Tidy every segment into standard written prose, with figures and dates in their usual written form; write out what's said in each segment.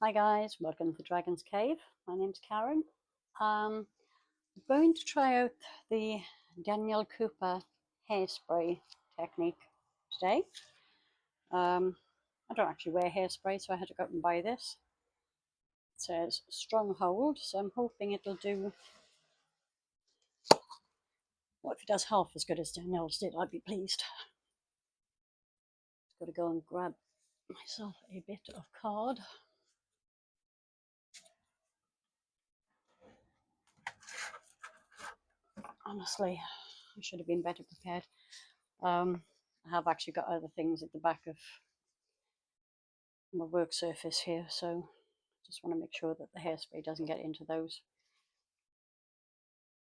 Hi guys, welcome to the Dragon's Cave. My name's Karen. I'm going to try out the Daniel Cooper hairspray technique today. I don't actually wear hairspray, so I had to go out and buy this. It says strong hold, so I'm hoping it'll do. Well, if it does half as good as Daniel's did, I'd be pleased. Just got to go and grab myself a bit of card. Honestly, I should have been better prepared. I have actually got other things at the back of my work surface here, so just want to make sure that the hairspray doesn't get into those.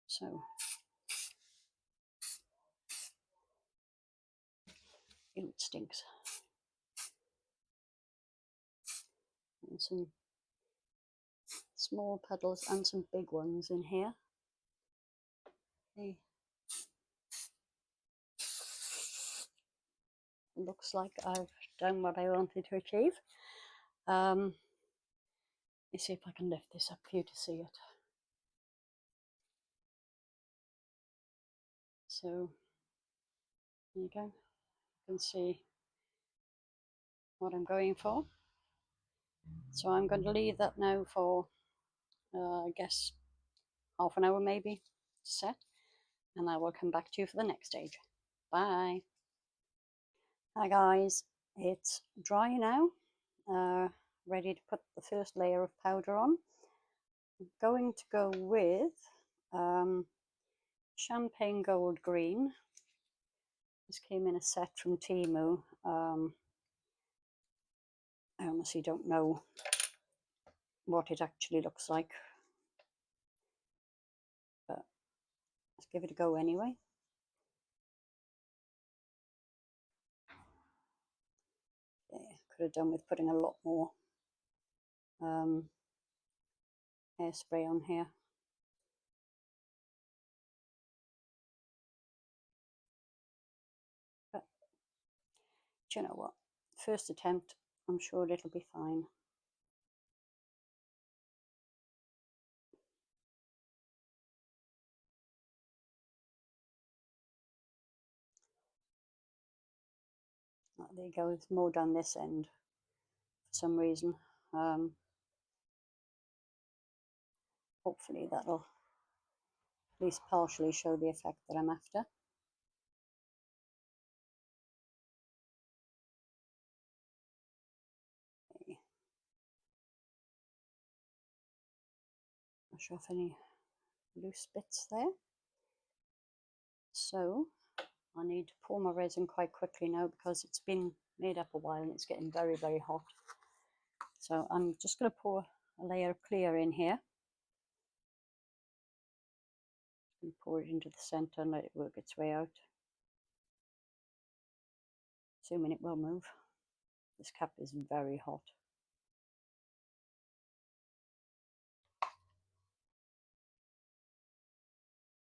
So it stinks. And some small puddles and some big ones in here. Okay. Looks like I've done what I wanted to achieve. Let me see if I can lift this up for you to see it. So there you go. You can see what I'm going for. So I'm going to leave that now for, I guess, half an hour maybe to set. And I will come back to you for the next stage. Bye. Hi guys, it's dry now. Ready to put the first layer of powder on. I'm going to go with champagne gold green. This came in a set from Temu. I honestly don't know what it actually looks like, but let's give it a go anyway. Yeah, could have done with putting a lot more hairspray on here. But do you know what? First attempt, I'm sure it'll be fine. Oh, there you go, there's more down this end for some reason. Hopefully that'll at least partially show the effect that I'm after. Okay. Brush off any loose bits there. So I need to pour my resin quite quickly now because it's been made up a while and it's getting very, very hot. So I'm just going to pour a layer of clear in here. And pour it into the center and let it work its way out. Assuming it will move. This cup is very hot.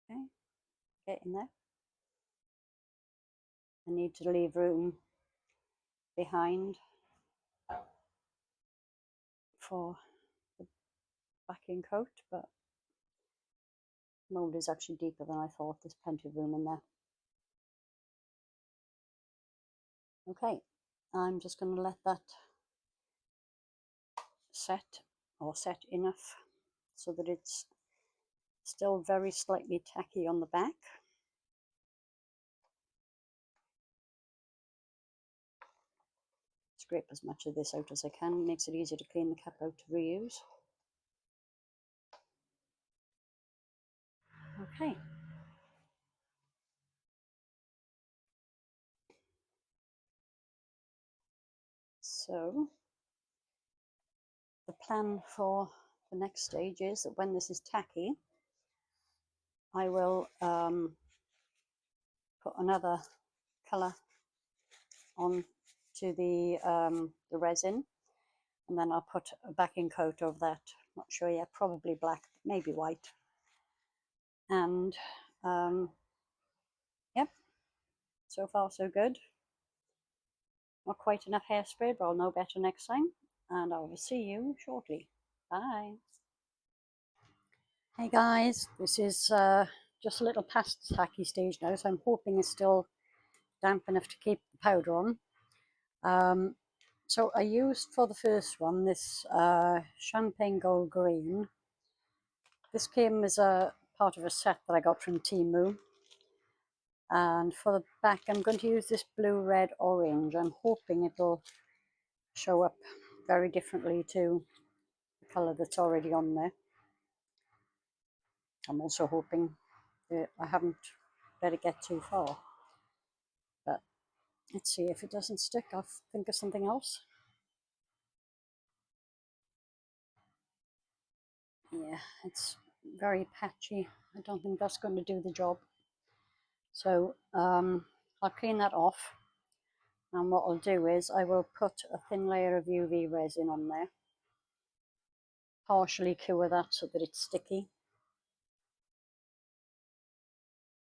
Okay, get in there. I need to leave room behind for the backing coat, but the mold is actually deeper than I thought. There's plenty of room in there. Okay, I'm just going to let that set enough so that it's still very slightly tacky on the back. Scrape as much of this out as I can. Makes it easier to clean the cup out to reuse. Okay. So the plan for the next stage is that when this is tacky, I will put another colour on to the resin, and then I'll put a backing coat over that. Not sure yet, probably black, maybe white. And yep, so far so good. Not quite enough hairspray, but I'll know better next time. and I will see you shortly. Bye. Hey guys, this is just a little past the tacky stage now, so I'm hoping it's still damp enough to keep the powder on. So I used for the first one this champagne gold green. This came as a part of a set that I got from Temu. And for the back, I'm going to use this blue, red, orange. I'm hoping it'll show up very differently to the colour that's already on there. I'm also hoping that I haven't let it get too far. But let's see, if it doesn't stick, I'll think of something else. Yeah, it's very patchy. I don't think that's going to do the job. So I'll clean that off. And what I'll do is I will put a thin layer of UV resin on there. Partially cure that so that it's sticky.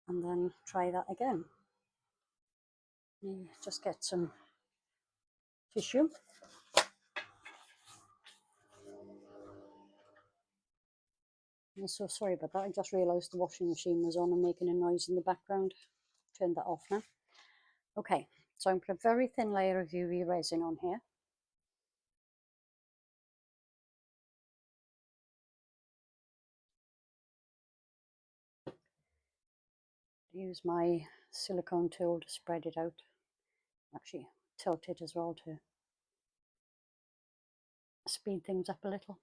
And then try that again. Just get some tissue. I'm so sorry about that. I just realised the washing machine was on and making a noise in the background. Turn that off now. Okay, so I'm putting a very thin layer of UV resin on here. Use my silicone tool to spread it out. Actually, tilt it as well to speed things up a little.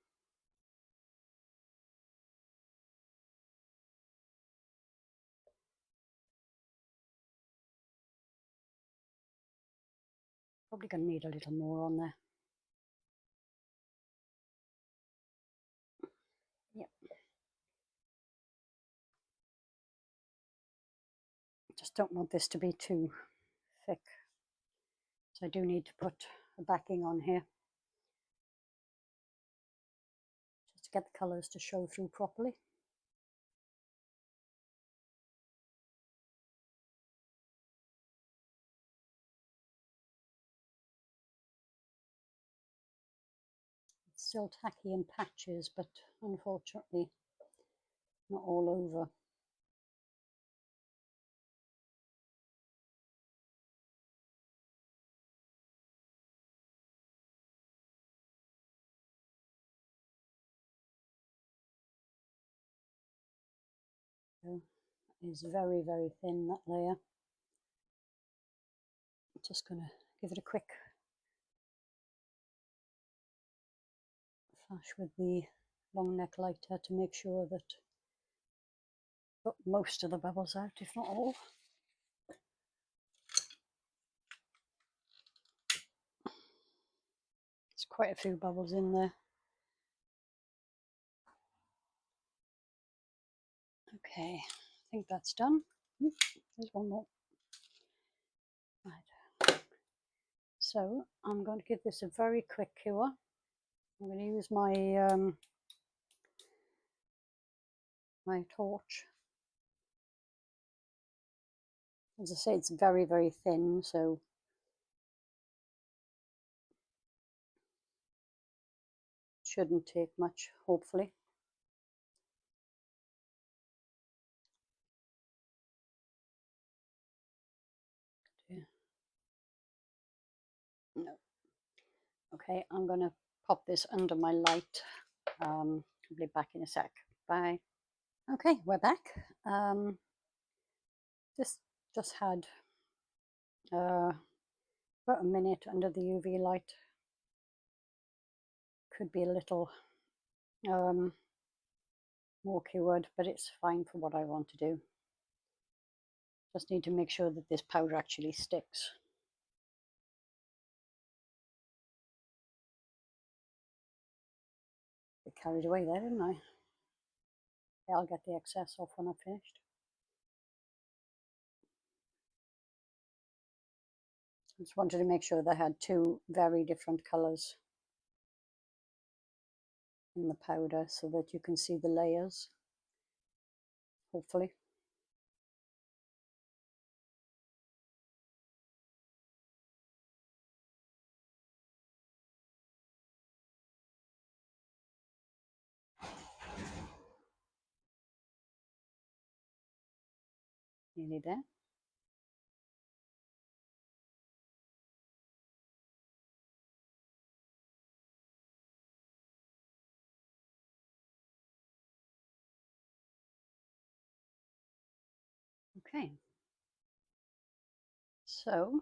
Probably going to need a little more on there. Yep. Just don't want this to be too thick. So I do need to put a backing on here. Just to get the colours to show through properly. It's still tacky in patches, but unfortunately not all over. So it's very, very thin, that layer. I'm just going to give it a quick flash with the long neck lighter to make sure that got most of the bubbles out, if not all. There's quite a few bubbles in there. Okay, I think that's done. There's one more. Right. So I'm going to give this a very quick cure. I'm going to use my my torch. As I say, it's very, very thin, so shouldn't take much, hopefully. No. Okay, I'm going to pop this under my light. I'll be back in a sec. Bye. Okay, we're back. This just had about a minute under the UV light. Could be a little more cured, but it's fine for what I want to do. Just need to make sure that this powder actually sticks. Get carried away there, didn't I? Yeah, I'll get the excess off when I've finished. Just wanted to make sure they had two very different colours in the powder so that you can see the layers, hopefully. Nearly there. Okay, so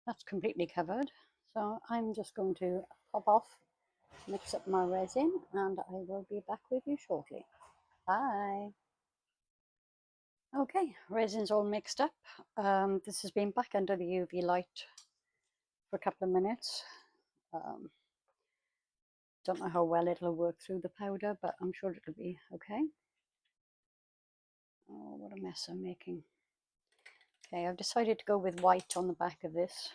that's completely covered. So I'm just going to pop off, mix up my resin, and I will be back with you shortly. Bye. Okay, resin's all mixed up. This has been back under the UV light for a couple of minutes. Don't know how well it'll work through the powder, but I'm sure it'll be okay. Oh, what a mess I'm making. Okay, I've decided to go with white on the back of this.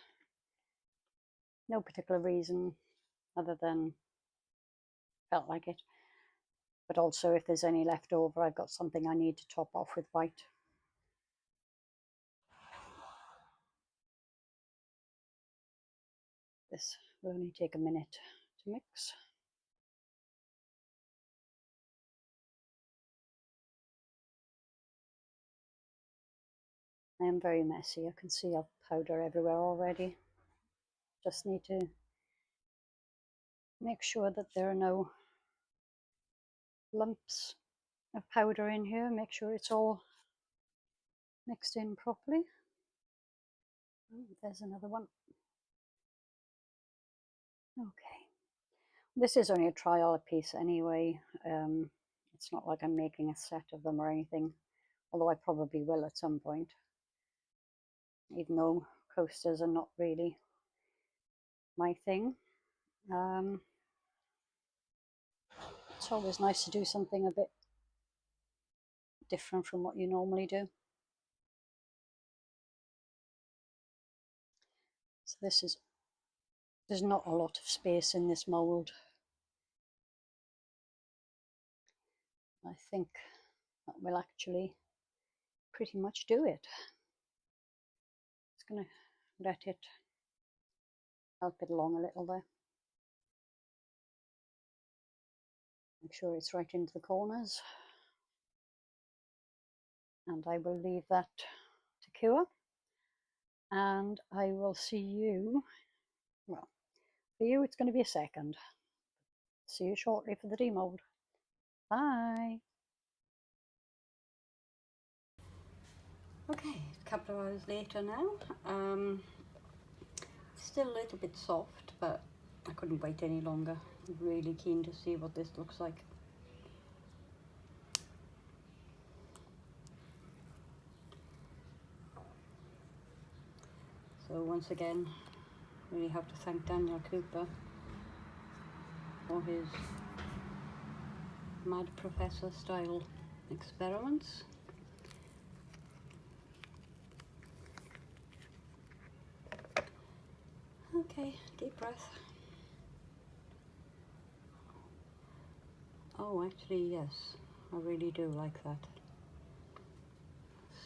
No particular reason other than felt like it. But also if there's any left over, I've got something I need to top off with white. This will only take a minute to mix. I am very messy. I can see I've powder everywhere already. Just need to make sure that there are no lumps of powder in here. Make sure it's all mixed in properly. Oh, there's another one. Okay. This is only a trial piece anyway. It's not like I'm making a set of them or anything, although I probably will at some point, even though coasters are not really my thing. It's always nice to do something a bit different from what you normally do. So there's not a lot of space in this mold. I think that will actually pretty much do it. Just going to let it help it along a little there. Make sure it's right into the corners. And I will leave that to cure. And I will see you, well, for you it's going to be a second. See you shortly for the demold. Bye. Okay, a couple of hours later now. Still a little bit soft, but I couldn't wait any longer. I'm really keen to see what this looks like. So once again, really have to thank Daniel Cooper for his mad professor style experiments. Okay, deep breath. Oh, actually, yes, I really do like that.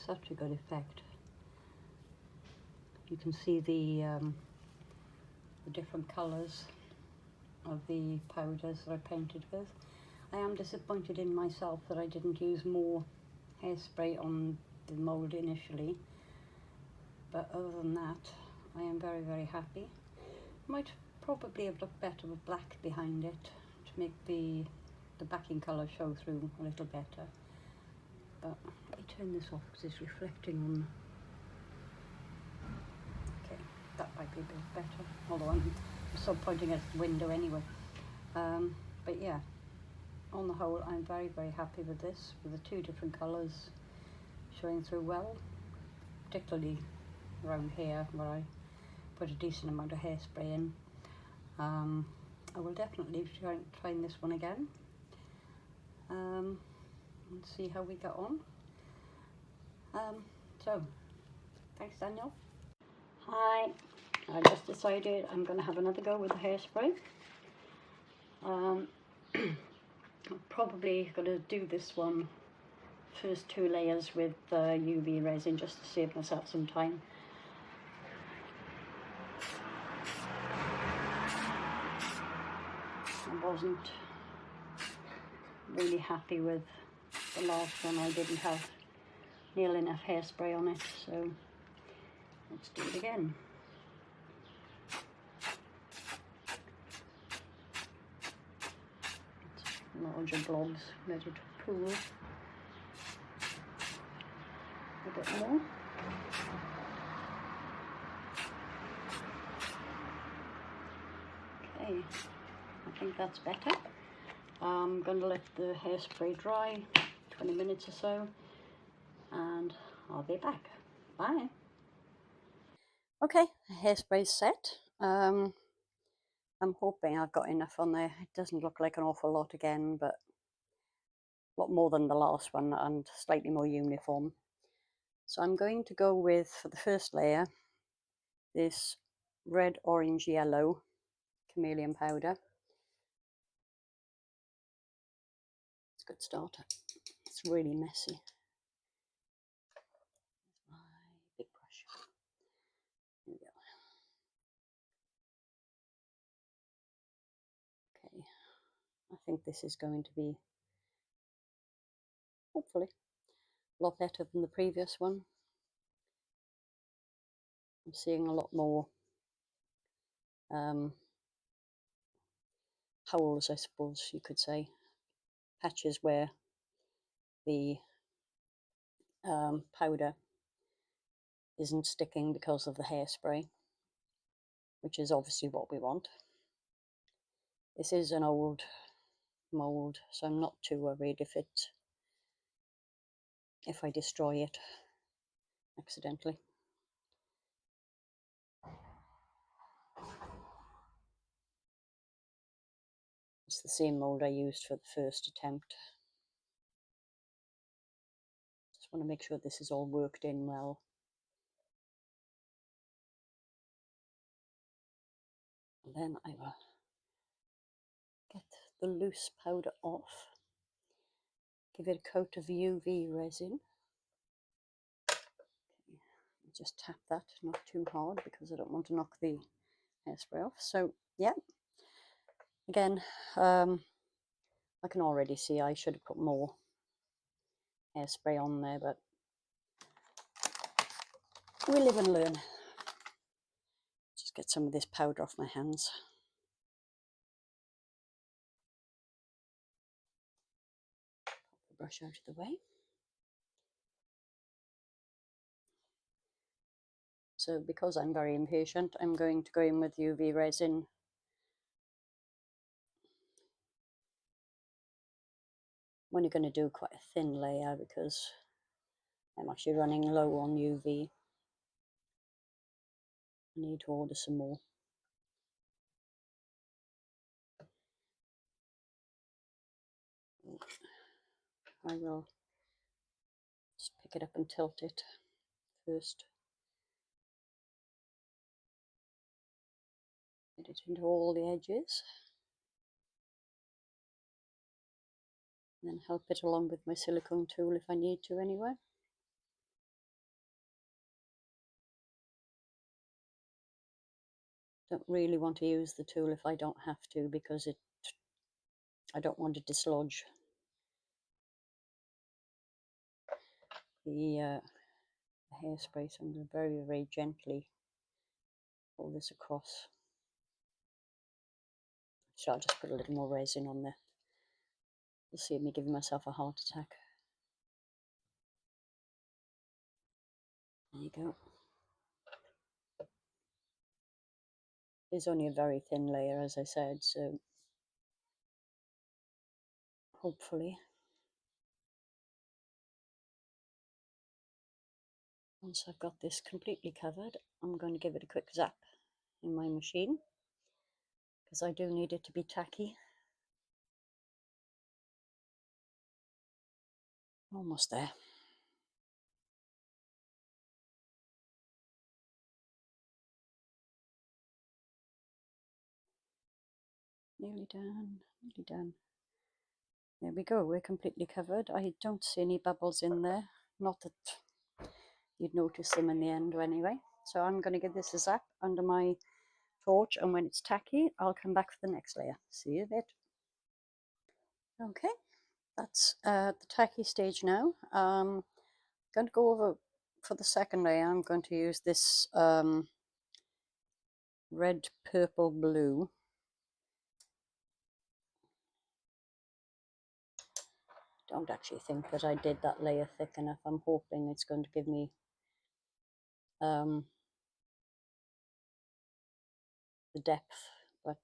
Such a good effect. You can see the different colours of the powders that I painted with. I am disappointed in myself that I didn't use more hairspray on the mould initially, but other than that, I am very, very happy. Might probably have looked better with black behind it to make the backing colour show through a little better. But let me turn this off because it's reflecting on. Okay, that might be a bit better, although I'm still pointing at the window anyway. But yeah, on the whole, I'm very, very happy with this, with the two different colours showing through well, particularly around here where I put a decent amount of hairspray in. I will definitely try this one again and see how we get on. So, thanks Daniel. Hi, I just decided I'm going to have another go with the hairspray. I'm probably going to do this one first 2 layers with UV resin just to save myself some time. I wasn't really happy with the last one. I didn't have nearly enough hairspray on it, so let's do it again. Larger blobs, let it pool a bit more. Okay, I think that's better. I'm going to let the hairspray dry 20 minutes or so, and I'll be back. Bye. Okay, hairspray's set. I'm hoping I've got enough on there. It doesn't look like an awful lot again, but a lot more than the last one and slightly more uniform. So I'm going to go with, for the first layer, this red, orange, yellow chameleon powder. It's a good start. It's really messy. My big brush. There we go. Okay, I think this is going to be, hopefully, a lot better than the previous one. I'm seeing a lot more holes, I suppose you could say, patches where the powder isn't sticking because of the hairspray, which is obviously what we want. This is an old mold, so I'm not too worried if I destroy it accidentally. It's the same mold I used for the first attempt. Just want to make sure this is all worked in well. And then I will get the loose powder off, give it a coat of UV resin. Okay. Just tap that, not too hard, because I don't want to knock the hairspray off. So yeah, again, I can already see I should have put more hairspray on there, but we live and learn. Just get some of this powder off my hands. Pop the brush out of the way. So because I'm very impatient, I'm going to go in with UV resin. I'm only going to do quite a thin layer because I'm actually running low on UV. I need to order some more. I will just pick it up and tilt it first. Get it into all the edges. And then help it along with my silicone tool if I need to anyway. Don't really want to use the tool if I don't have to, because I don't want to dislodge the hairspray, so I'm going to very, very gently pull this across. So I'll just put a little more resin on there. You'll see me giving myself a heart attack. There you go. It's only a very thin layer, as I said, so hopefully once I've got this completely covered, I'm going to give it a quick zap in my machine, because I do need it to be tacky. Almost there. Nearly done, nearly done. There we go, we're completely covered. I don't see any bubbles in there, not that you'd notice them in the end anyway. So I'm going to give this a zap under my torch, and when it's tacky, I'll come back for the next layer. See you in a bit. Okay, that's the tacky stage now. I'm going to go over, for the second layer, I'm going to use this red, purple, blue. Don't actually think that I did that layer thick enough. I'm hoping it's going to give me the depth, but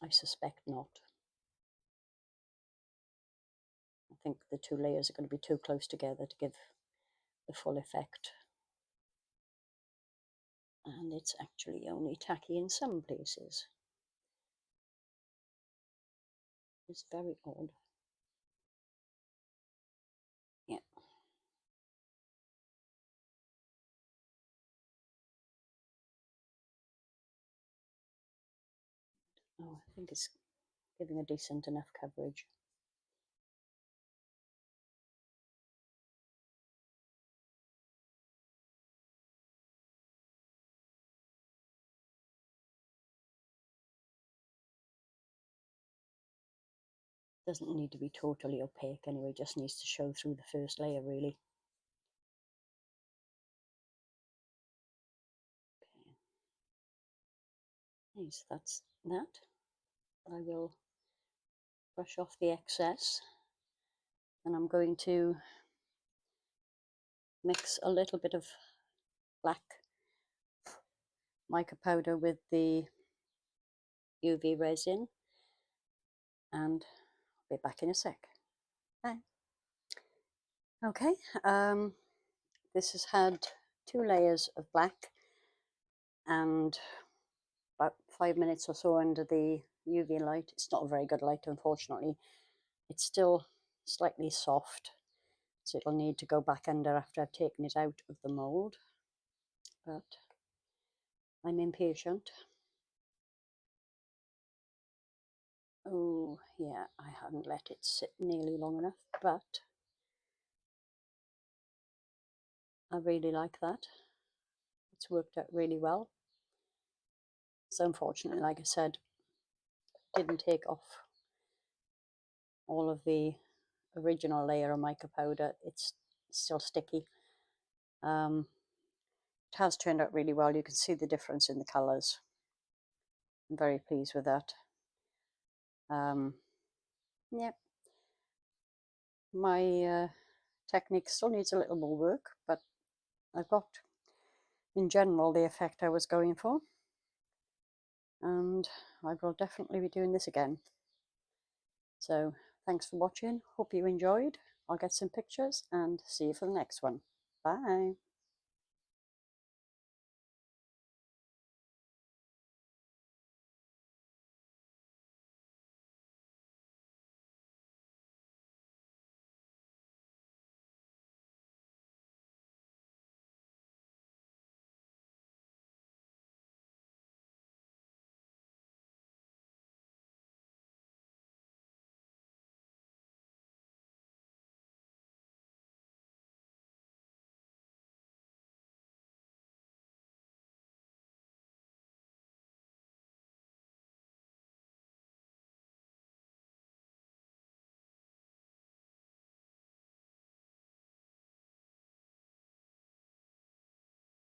I suspect not. I think the two layers are going to be too close together to give the full effect. And it's actually only tacky in some places. It's very odd. Yeah. Oh, I think it's giving a decent enough coverage. Doesn't need to be totally opaque anyway, just needs to show through the first layer really. Okay, so that's that. I will brush off the excess, and I'm going to mix a little bit of black mica powder with the UV resin, and I'll be back in a sec. Bye. Okay, this has had 2 layers of black and about 5 minutes or so under the UV light. It's not a very good light, unfortunately. It's still slightly soft, so it'll need to go back under after I've taken it out of the mold, but I'm impatient. Oh yeah, I hadn't let it sit nearly long enough, but I really like that. It's worked out really well. So unfortunately, like I said, didn't take off all of the original layer of mica powder. It's still sticky. It has turned out really well. You can see the difference in the colours. I'm very pleased with that. Yeah, my technique still needs a little more work, but I've got, in general, the effect I was going for. And I will definitely be doing this again. So thanks for watching. Hope you enjoyed. I'll get some pictures and see you for the next one. Bye.